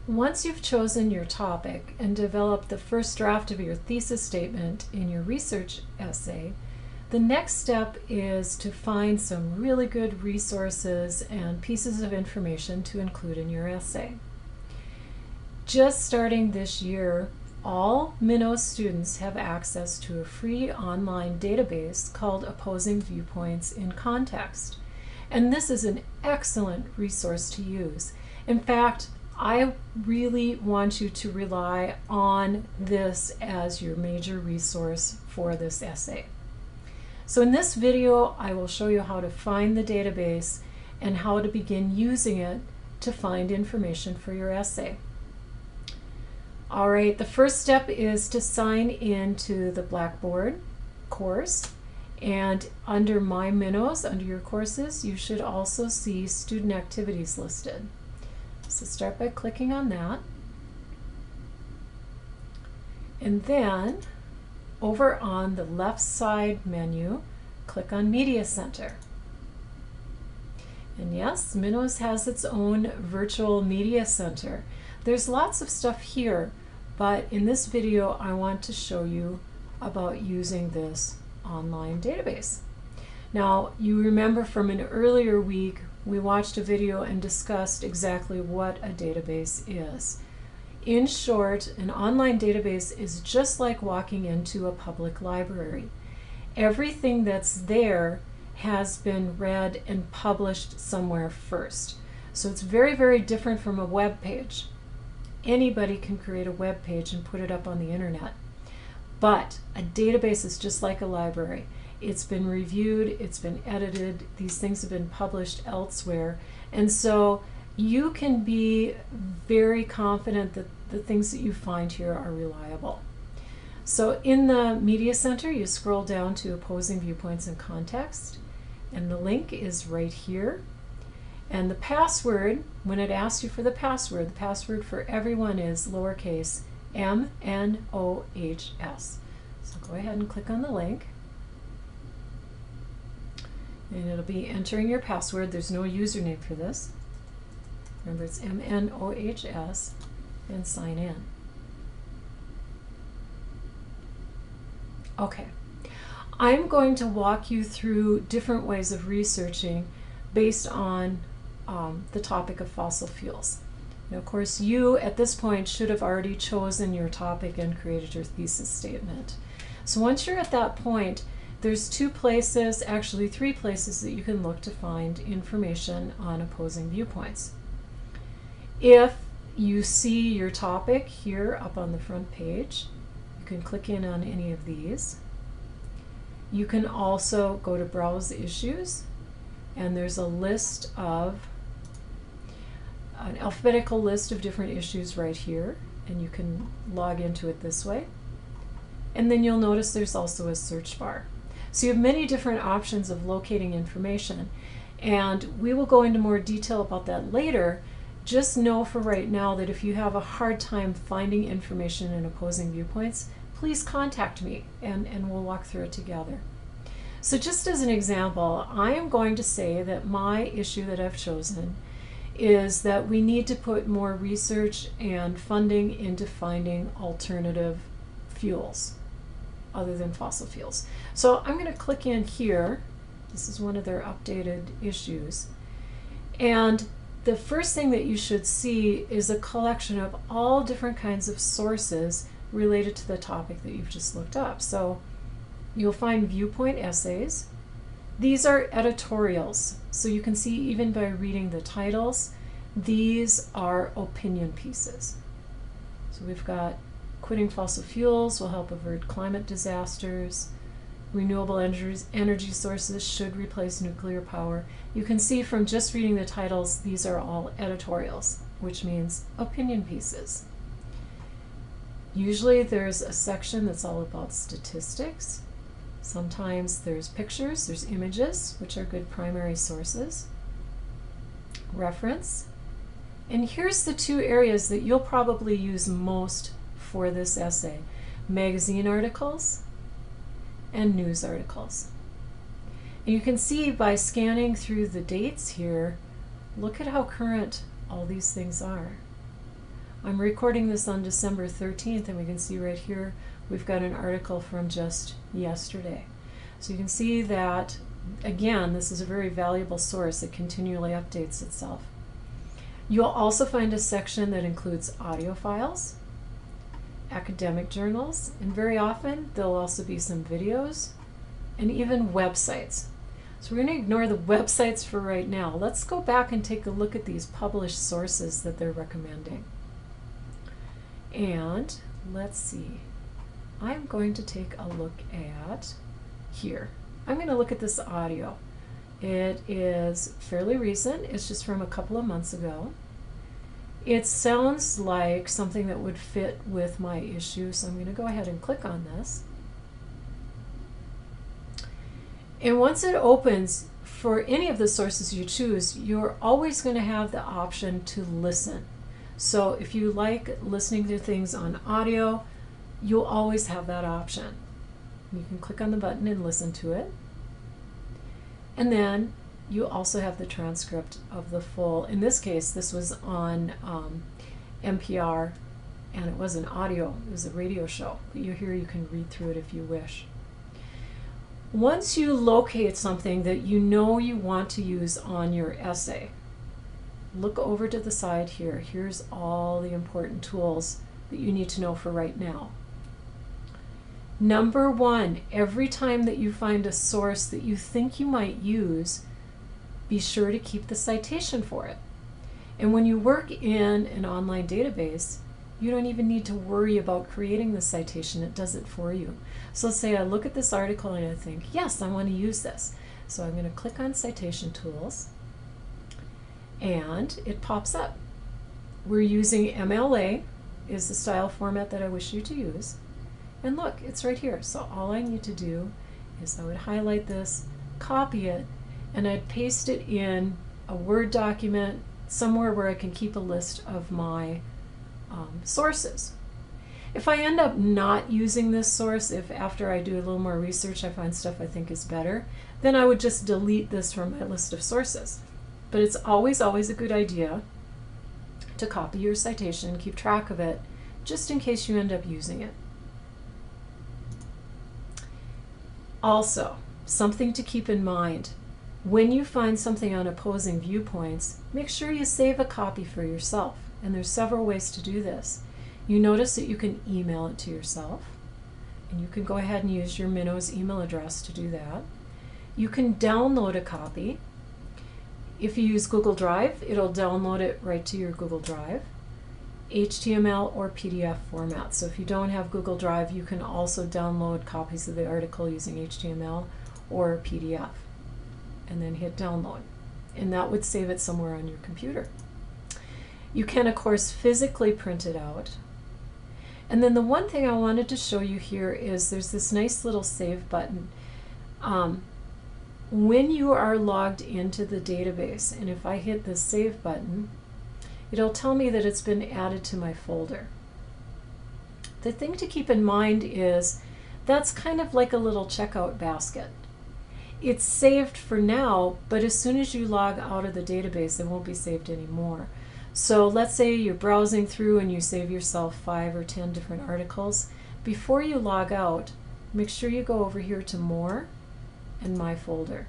Once you've chosen your topic and developed the first draft of your thesis statement in your research essay, the next step is to find some really good resources and pieces of information to include in your essay. Just starting this year, all Minnow students have access to a free online database called Opposing Viewpoints in Context. And this is an excellent resource to use. In fact, I really want you to rely on this as your major resource for this essay. So in this video, I will show you how to find the database and how to begin using it to find information for your essay. All right, the first step is to sign into the Blackboard course. And under My Minnows, under your courses, you should also see student activities listed. So start by clicking on that. And then over on the left side menu, click on Media Center. And yes, Minnows has its own virtual media center. There's lots of stuff here, but in this video I want to show you about using this online database. Now, you remember from an earlier week we watched a video and discussed exactly what a database is. In short, an online database is just like walking into a public library. Everything that's there has been read and published somewhere first. So it's very, very different from a web page. Anybody can create a web page and put it up on the internet. But a database is just like a library. It's been reviewed, it's been edited, these things have been published elsewhere. And so you can be very confident that the things that you find here are reliable. So in the Media Center, you scroll down to Opposing Viewpoints in Context, and the link is right here. And the password, when it asks you for the password for everyone is lowercase MNOHS. So go ahead and click on the link. And it'll be entering your password. There's no username for this. Remember, it's MNOHS, and sign in. Okay. I'm going to walk you through different ways of researching based on the topic of fossil fuels. Now, of course, you at this point should have already chosen your topic and created your thesis statement. So once you're at that point, there's two places, actually three places, that you can look to find information on opposing viewpoints. If you see your topic here up on the front page, you can click in on any of these. You can also go to Browse Issues, and there's a list of an alphabetical list of different issues right here, and you can log into it this way. And then you'll notice there's also a search bar. So you have many different options of locating information, and we will go into more detail about that later. Just know for right now that if you have a hard time finding information in opposing viewpoints, please contact me and we'll walk through it together. So just as an example, I am going to say that my issue that I've chosen is that we need to put more research and funding into finding alternative fuels other than fossil fuels. So I'm going to click in here. This is one of their updated issues. And the first thing that you should see is a collection of all different kinds of sources related to the topic that you've just looked up. So you'll find viewpoint essays. These are editorials. So you can see even by reading the titles, these are opinion pieces. So we've got Quitting Fossil Fuels will help avert climate disasters. Renewable energy sources should replace nuclear power. You can see from just reading the titles, these are all editorials, which means opinion pieces. Usually there's a section that's all about statistics. Sometimes there's pictures, there's images, which are good primary sources. Reference. And here's the two areas that you'll probably use most for this essay: magazine articles and news articles. And you can see by scanning through the dates here, look at how current all these things are. I'm recording this on December 13th, and we can see right here we've got an article from just yesterday. So you can see that, again, this is a very valuable source that continually updates itself. You'll also find a section that includes audio files, academic journals, and very often there'll also be some videos and even websites. So we're going to ignore the websites for right now. Let's go back and take a look at these published sources that they're recommending. And let's see. I'm going to take a look at here. I'm going to look at this audio. It is fairly recent. It's just from a couple of months ago. It sounds like something that would fit with my issue, so I'm going to go ahead and click on this. And once it opens, for any of the sources you choose, you're always going to have the option to listen. So if you like listening to things on audio, you'll always have that option. You can click on the button and listen to it. And then you also have the transcript of the full. In this case, this was on NPR, and it was an audio. It was a radio show. But you can read through it if you wish. Once you locate something that you know you want to use on your essay, look over to the side here. Here's all the important tools that you need to know for right now. Number one, every time that you find a source that you think you might use, be sure to keep the citation for it. And when you work in an online database, you don't even need to worry about creating the citation. It does it for you. So let's say I look at this article and I think, yes, I want to use this. So I'm going to click on Citation Tools, and it pops up. We're using MLA, is the style format that I wish you to use. And look, it's right here. So all I need to do is I would highlight this, copy it, and I'd paste it in a Word document somewhere where I can keep a list of my sources. If I end up not using this source, if after I do a little more research I find stuff I think is better, then I would just delete this from my list of sources. But it's always a good idea to copy your citation, keep track of it, just in case you end up using it. Also, something to keep in mind, when you find something on Opposing Viewpoints, make sure you save a copy for yourself. And there's several ways to do this. You notice that you can email it to yourself, and you can go ahead and use your Minnows email address to do that. You can download a copy. If you use Google Drive, it'll download it right to your Google Drive, HTML or PDF format. So if you don't have Google Drive, you can also download copies of the article using HTML or PDF, and then hit download. And that would save it somewhere on your computer. You can, of course, physically print it out. And then the one thing I wanted to show you here is there's this nice little save button. When you are logged into the database, and if I hit the save button, it'll tell me that it's been added to my folder. The thing to keep in mind is that's kind of like a little checkout basket. It's saved for now, but as soon as you log out of the database, it won't be saved anymore. So let's say you're browsing through and you save yourself 5 or 10 different articles. Before you log out, make sure you go over here to More and My Folder.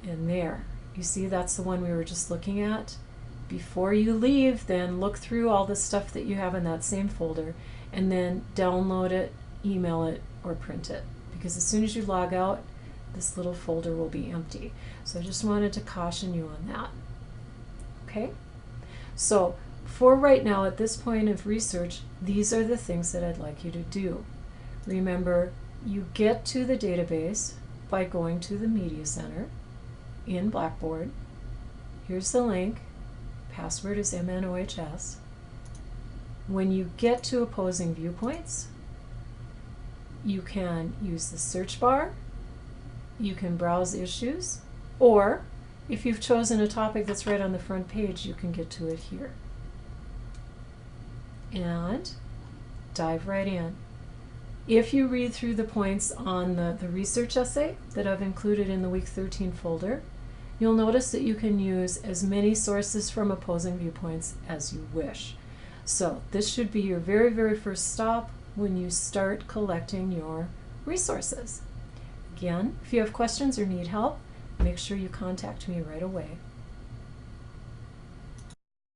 And there, you see that's the one we were just looking at. Before you leave, then look through all the stuff that you have in that same folder, and then download it, email it, or print it. Because as soon as you log out, this little folder will be empty. So I just wanted to caution you on that. Okay? So for right now, at this point of research, these are the things that I'd like you to do. Remember, you get to the database by going to the Media Center in Blackboard. Here's the link. Password is MNOHS. When you get to Opposing Viewpoints, you can use the search bar, you can browse issues, or if you've chosen a topic that's right on the front page, you can get to it here. And dive right in. If you read through the points on the research essay that I've included in the Week 13 folder, you'll notice that you can use as many sources from Opposing Viewpoints as you wish. So this should be your very, very first stop when you start collecting your resources. Again, if you have questions or need help, make sure you contact me right away.